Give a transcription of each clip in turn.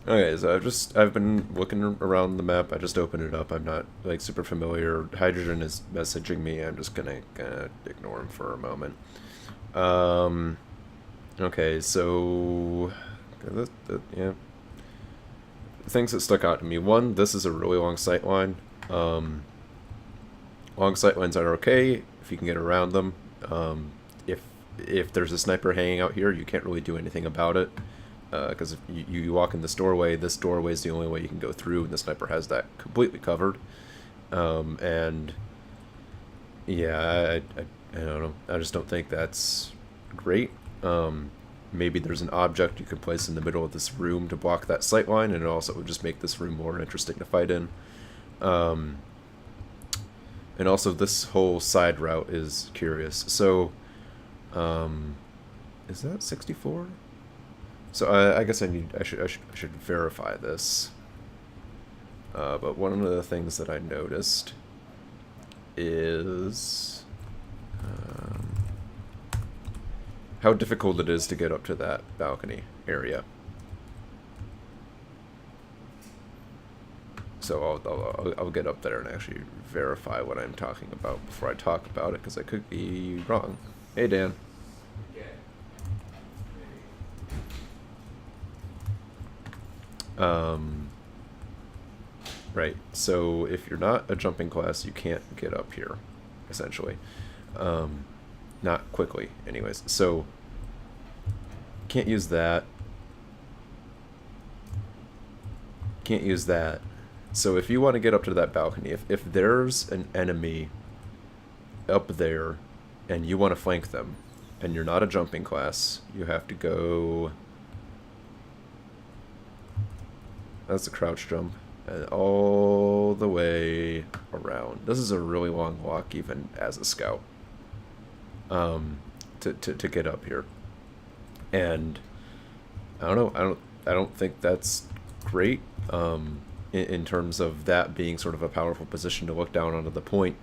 Okay, so I've been looking around the map. I just opened it up. I'm not like super familiar. Hydrogen is messaging me. I'm just gonna ignore him for a moment. Um, okay, so yeah, things that stuck out to me. One, this is a really long sight line. Um, Long sight lines are okay if you can get around them. If if there's a sniper hanging out here, you can't really do anything about it. Because if you walk in this doorway is the only way you can go through, and the sniper has that completely covered. And yeah, I don't know. I just don't think that's great. Maybe there's an object you can place in the middle of this room to block that sight line, and it also would just make this room more interesting to fight in. Um, and also, this whole side route is curious. So, um, is that 64? So I guess I should verify this. But one of the things that I noticed is how difficult it is to get up to that balcony area. So I'll get up there and actually verify what I'm talking about before I talk about it, because I could be wrong. Hey, Dan. Um, right. So if you're not a jumping class, you can't get up here, essentially. Um, Not quickly, anyways. So can't use that. Can't use that. So if you want to get up to that balcony, if there's an enemy up there and you want to flank them, and you're not a jumping class, you have to go. That's a crouch jump. And all the way around. This is a really long walk, even as a scout. To get up here. And I don't know. I don't think that's great. In terms of that being sort of a powerful position to look down onto the point.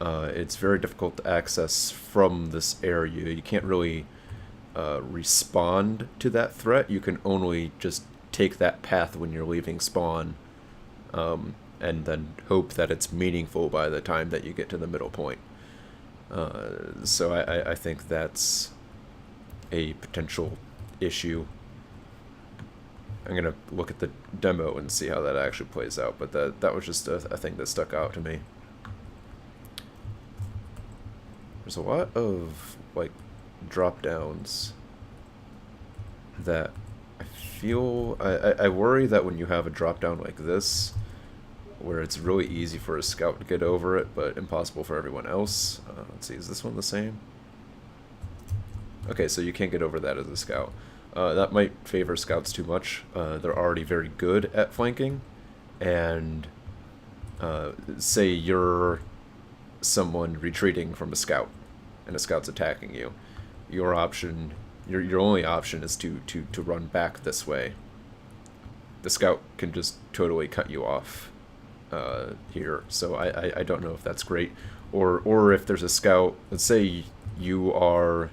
It's very difficult to access from this area. You can't really respond to that threat. You can only just take that path when you're leaving spawn, and then hope that it's meaningful by the time that you get to the middle point. So I think that's a potential issue. I'm gonna look at the demo and see how that actually plays out, but that was just a thing that stuck out to me. There's a lot of like drop downs that I feel I worry that when you have a drop down like this, where it's really easy for a scout to get over it, but impossible for everyone else. Let's see, is this one the same? Okay, so you can't get over that as a scout. That might favor scouts too much. They're already very good at flanking, and say you're someone retreating from a scout, and a scout's attacking you. Your only option is to run back this way. The scout can just totally cut you off here, so I don't know if that's great, or if there's a scout. Let's say you are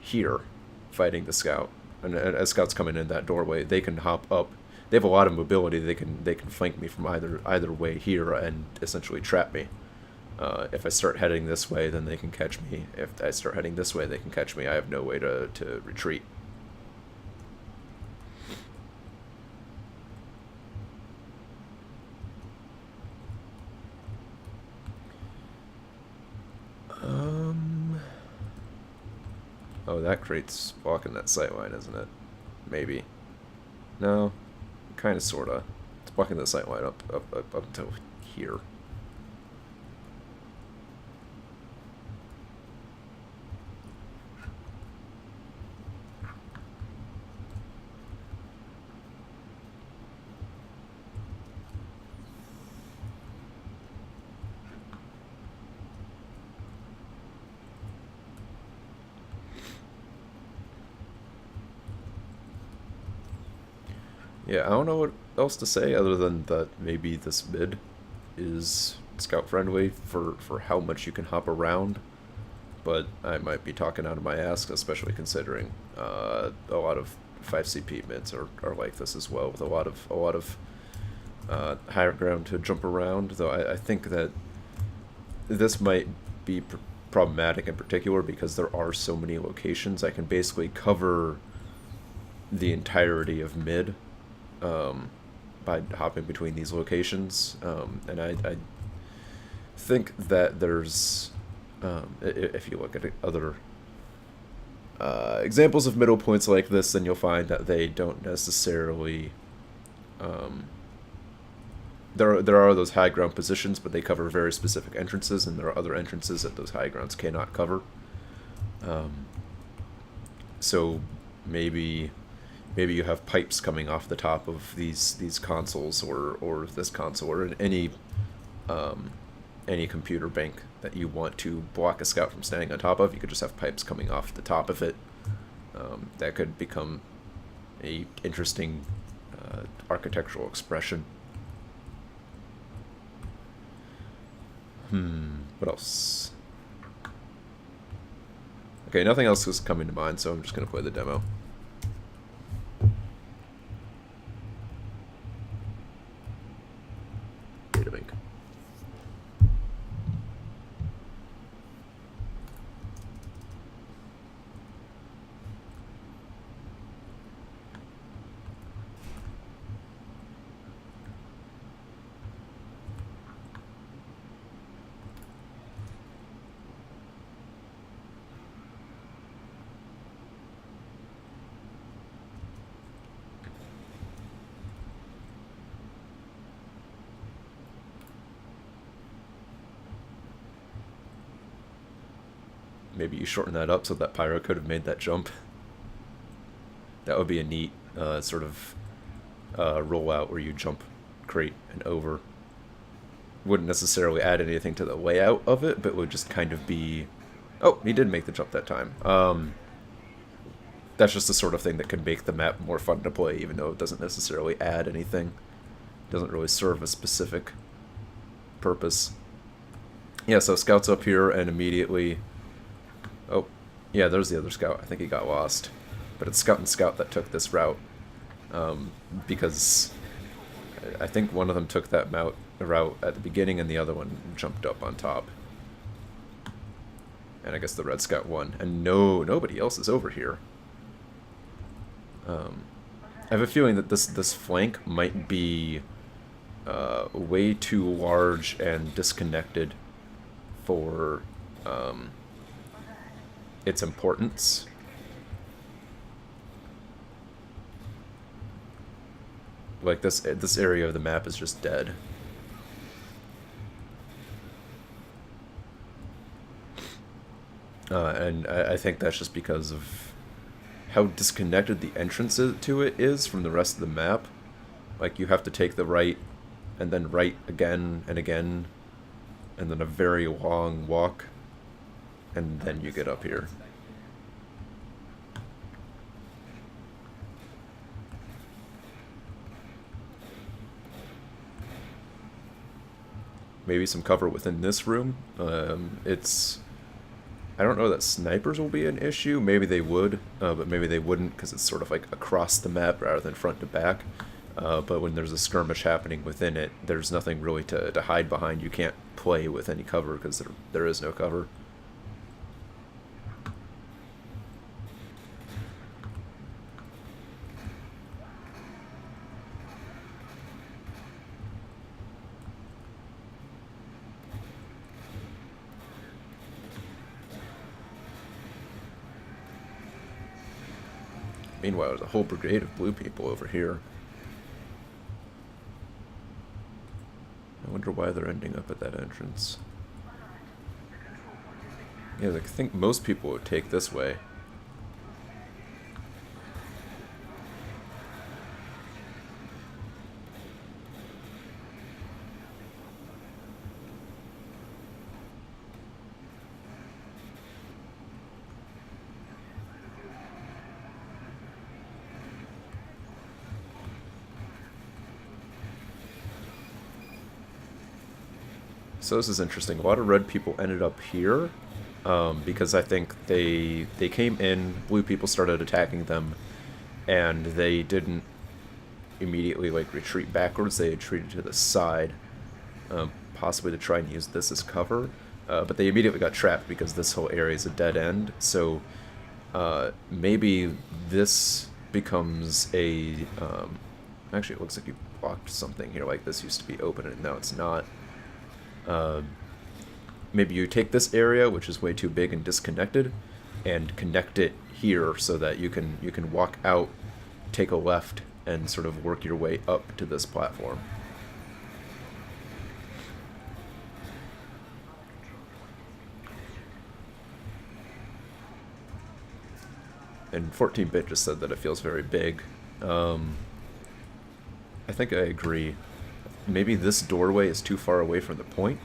here fighting the scout, and as scouts coming in that doorway, they can hop up. They have a lot of mobility. They can flank me from either way here and essentially trap me. If I start heading this way, then they can catch me. If I start heading this way, they can catch me. I have no way to retreat. Oh, that crate's blocking that sight line, isn't it? Maybe. No, kind of, sorta. It's blocking the sight line up until here. Yeah, I don't know what else to say other than that maybe this mid is scout friendly for how much you can hop around, but I might be talking out of my ass, especially considering a lot of 5 CP mids are like this as well, with a lot of higher ground to jump around. Though I think that this might be problematic in particular because there are so many locations. I can basically cover the entirety of mid by hopping between these locations, and I think that there's if you look at other examples of middle points like this, then you'll find that they don't necessarily there are those high ground positions, but they cover very specific entrances, and there are other entrances that those high grounds cannot cover. So maybe you have pipes coming off the top of these consoles, or this console, or in any computer bank that you want to block a scout from standing on top of. You could just have pipes coming off the top of it. That could become a interesting architectural expression. What else? Okay, nothing else is coming to mind, so I'm just going to play the demo. Databank. Maybe you shorten that up so that Pyro could have made that jump. That would be a neat sort of rollout where you jump crate and over. Wouldn't necessarily add anything to the layout of it, but would just kind of be... Oh, he did make the jump that time. That's just the sort of thing that can make the map more fun to play, even though it doesn't necessarily add anything. It doesn't really serve a specific purpose. Yeah, so Scout's up here, and immediately... Oh, yeah, there's the other Scout. I think he got lost. But it's Scout and Scout that took this route. Because I think one of them took that route at the beginning, and the other one jumped up on top. And I guess the Red Scout won. And nobody else is over here. I have a feeling that this flank might be way too large and disconnected for its importance. Like this area of the map is just dead. And I think that's just because of how disconnected the entrance to it is from the rest of the map. Like, you have to take the right, and then right again and again, and then a very long walk, and then you get up here. Maybe some cover within this room. I don't know that snipers will be an issue. Maybe they would, but maybe they wouldn't, because it's sort of like across the map rather than front to back. But when there's a skirmish happening within it, there's nothing really to hide behind. You can't play with any cover because there is no cover. Meanwhile, there's a whole brigade of blue people over here. I wonder why they're ending up at that entrance. Yeah, I think most people would take this way. So this is interesting. A lot of red people ended up here because I think they came in, blue people started attacking them, and they didn't immediately like retreat backwards. They retreated to the side, possibly to try and use this as cover. But they immediately got trapped because this whole area is a dead end. So maybe this becomes a... actually, it looks like you blocked something here. Like this used to be open and now it's not. Maybe you take this area, which is way too big and disconnected, and connect it here so that you can walk out, take a left, and sort of work your way up to this platform. And 14-bit just said that it feels very big. I think I agree. Maybe this doorway is too far away from the point.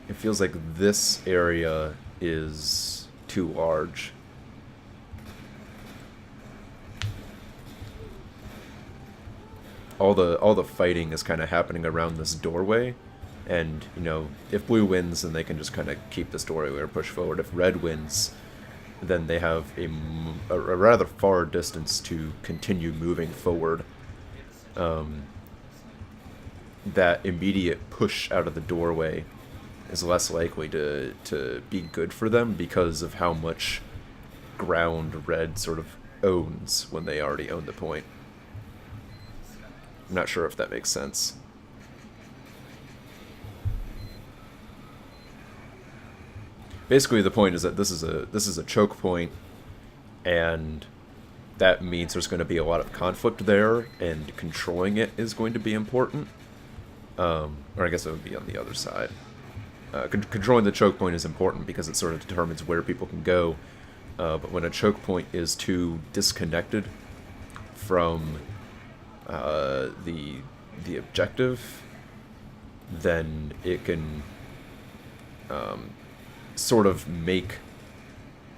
It feels like this area is too large. All the fighting is kind of happening around this doorway, and you know, if blue wins, then they can just kind of keep this doorway or push forward. If red wins, then they have a rather far distance to continue moving forward. That immediate push out of the doorway is less likely to be good for them because of how much ground red sort of owns when they already own the point. I'm not sure if that makes sense. Basically, the point is that this is a choke point, and that means there's going to be a lot of conflict there, and controlling it is going to be important. Or I guess it would be on the other side. Controlling the choke point is important because it sort of determines where people can go. But when a choke point is too disconnected from the objective, then it can sort of make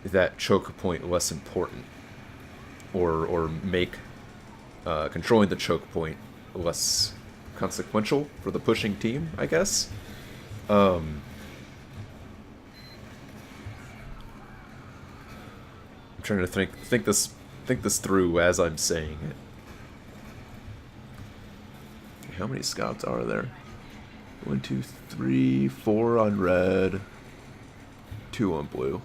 that choke point less important, or make controlling the choke point less consequential for the pushing team, I guess. I'm trying to think this through as I'm saying it. How many scouts are there? 1, 2, 3, 4 on red, 2 on blue.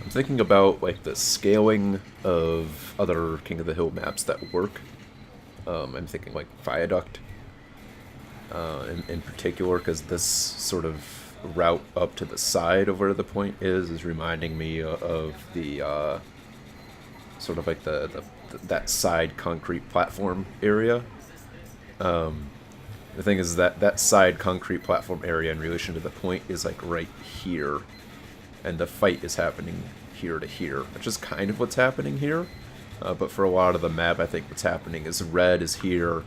I'm thinking about like the scaling of other King of the Hill maps that work. I'm thinking like Viaduct in particular, because this sort of route up to the side of where the point is reminding me of the sort of like that side concrete platform area. The thing is that side concrete platform area in relation to the point is like right here, and the fight is happening here to here, which is kind of what's happening here. But for a lot of the map, I think what's happening is red is here,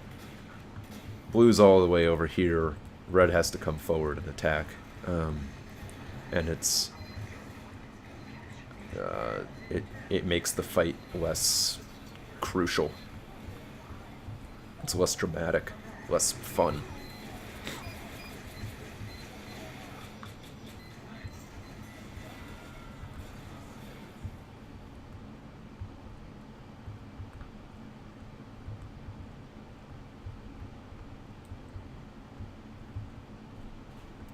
blue's all the way over here, red has to come forward and attack. And it's it makes the fight less crucial. It's less dramatic, less fun.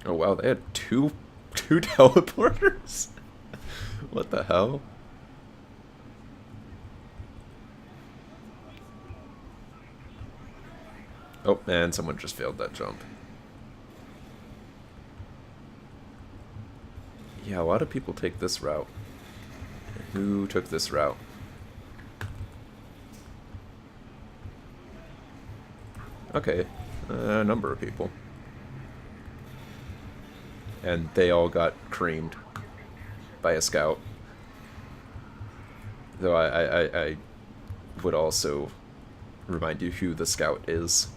Oh wow, they had two teleporters? What the hell? Oh man, someone just failed that jump. Yeah, a lot of people take this route. Who took this route? Okay, A number of people. And they all got creamed by a scout. Though I would also remind you who the scout is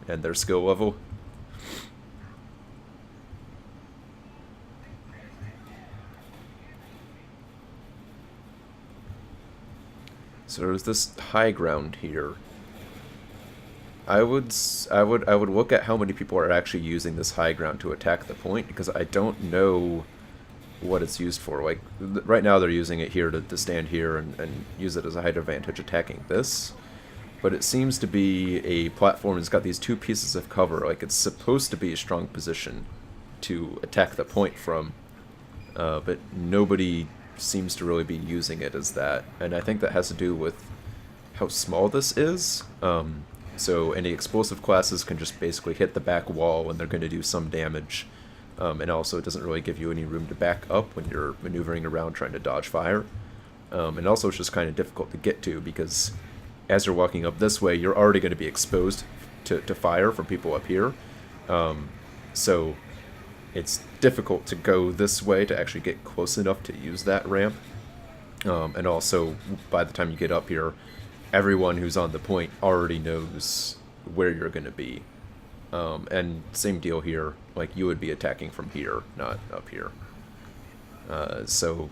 and their skill level. So there's this high ground here. I would look at how many people are actually using this high ground to attack the point, because I don't know what it's used for. Like, right now they're using it here to stand here and use it as a height advantage attacking this. But it seems to be a platform that's got these two pieces of cover. Like, it's supposed to be a strong position to attack the point from, but nobody seems to really be using it as that. And I think that has to do with how small this is. So any explosive classes can just basically hit the back wall and they're going to do some damage. And also it doesn't really give you any room to back up when you're maneuvering around trying to dodge fire. And also it's just kind of difficult to get to, because as you're walking up this way, you're already going to be exposed to fire from people up here. So it's difficult to go this way to actually get close enough to use that ramp. And also, by the time you get up here, everyone who's on the point already knows where you're going to be. And same deal here, like, you would be attacking from here, not up here. So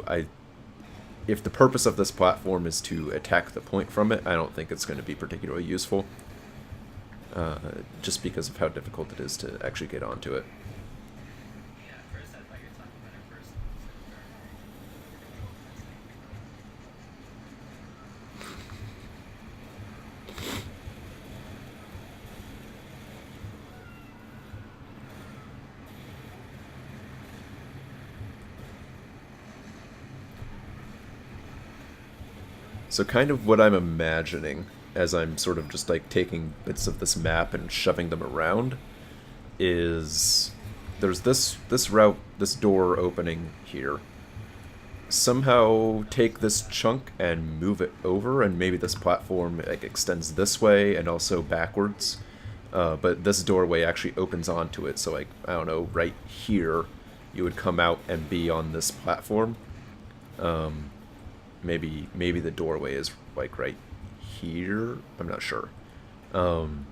if the purpose of this platform is to attack the point from it, I don't think it's going to be particularly useful. Just because of how difficult it is to actually get onto it. So kind of what I'm imagining, as I'm sort of just like taking bits of this map and shoving them around, is there's this route, this door opening here. Somehow take this chunk and move it over, and maybe this platform like extends this way and also backwards. But this doorway actually opens onto it, so like, I don't know, right here you would come out and be on this platform. Maybe the doorway is like right here. I'm not sure. And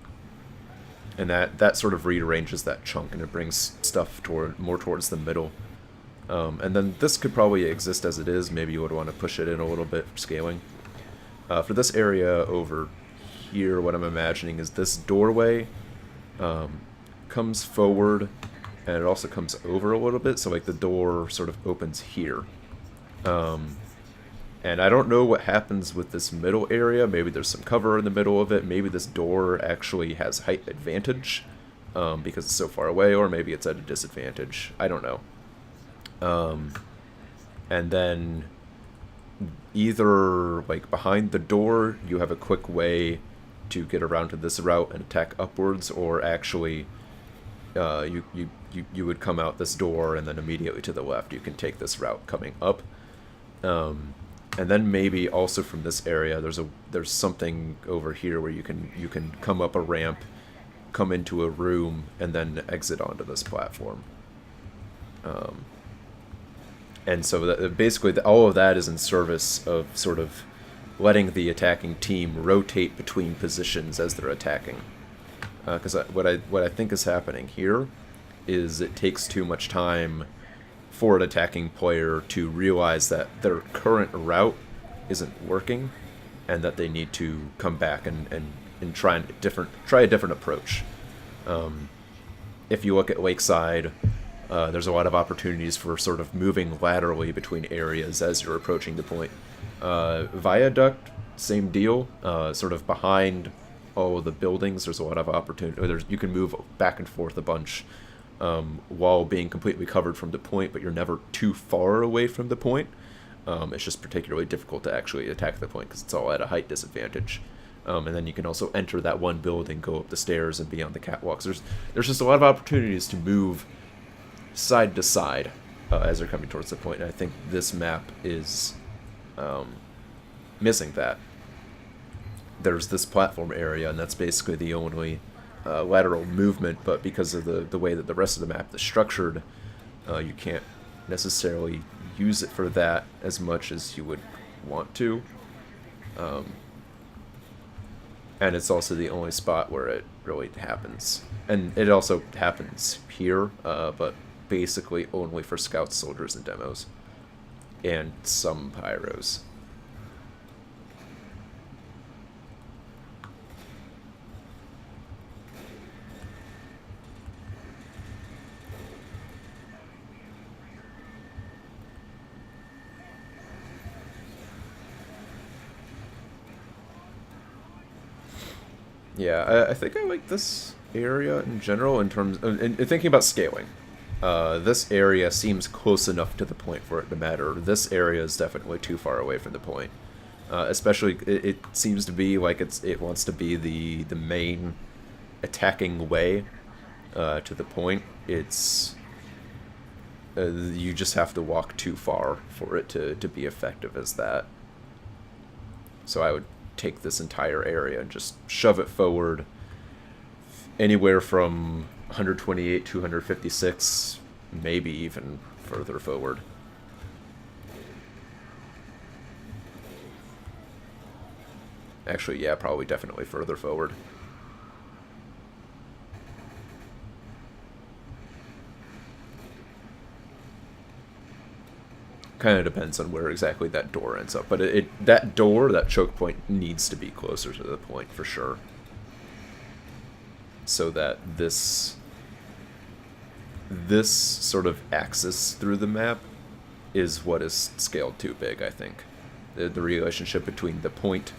that sort of rearranges that chunk, and it brings stuff more towards the middle. And then this could probably exist as it is. Maybe you would want to push it in a little bit for scaling. For this area over here, what I'm imagining is this doorway comes forward, and it also comes over a little bit. So like the door sort of opens here. And I don't know what happens with this middle area. Maybe there's some cover in the middle of it. Maybe this door actually has height advantage because it's so far away, or maybe it's at a disadvantage. I don't know. And then either like behind the door, you have a quick way to get around to this route and attack upwards, or actually you would come out this door and then immediately to the left you can take this route coming up. And then maybe also from this area, there's something over here where you can come up a ramp, come into a room, and then exit onto this platform. And so basically all of that is in service of sort of letting the attacking team rotate between positions as they're attacking. Because what I think is happening here is it takes too much time for an attacking player to realize that their current route isn't working, and that they need to come back and try a different approach. If you look at Lakeside, there's a lot of opportunities for sort of moving laterally between areas as you're approaching the point. Viaduct, same deal. Sort of behind all of the buildings, there's a lot of opportunity. You can move back and forth a bunch. While being completely covered from the point, but you're never too far away from the point. It's just particularly difficult to actually attack the point because it's all at a height disadvantage. And then you can also enter that one building, go up the stairs, and be on the catwalks. There's just a lot of opportunities to move side to side as they're coming towards the point, and I think this map is missing that. There's this platform area, and that's basically the only lateral movement, but because of the way that the rest of the map is structured, you can't necessarily use it for that as much as you would want to. And it's also the only spot where it really happens. And it also happens here, but basically only for scouts, soldiers, and demos. And some pyros. Yeah, I think I like this area in general in terms of, in thinking about scaling. This area seems close enough to the point for it to matter. This area is definitely too far away from the point. Especially, it seems to be like it wants to be the main attacking way to the point. It's you just have to walk too far for it to be effective as that. So I would take this entire area and just shove it forward anywhere from 128 to 156, maybe even further forward. Actually, yeah, probably definitely further forward. Kind of depends on where exactly that door ends up, but that door, that choke point, needs to be closer to the point for sure, so that this sort of axis through the map is what is scaled too big. I think the relationship between the point,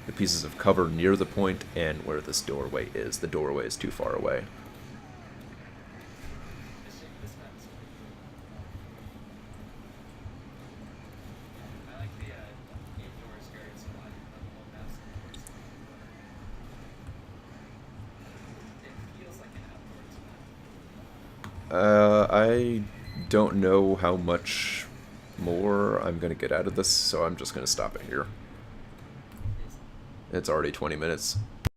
the pieces of cover near the point, and where this doorway is. The doorway is too far away. I don't know how much more I'm going to get out of this, so I'm just going to stop it here. It's already 20 minutes.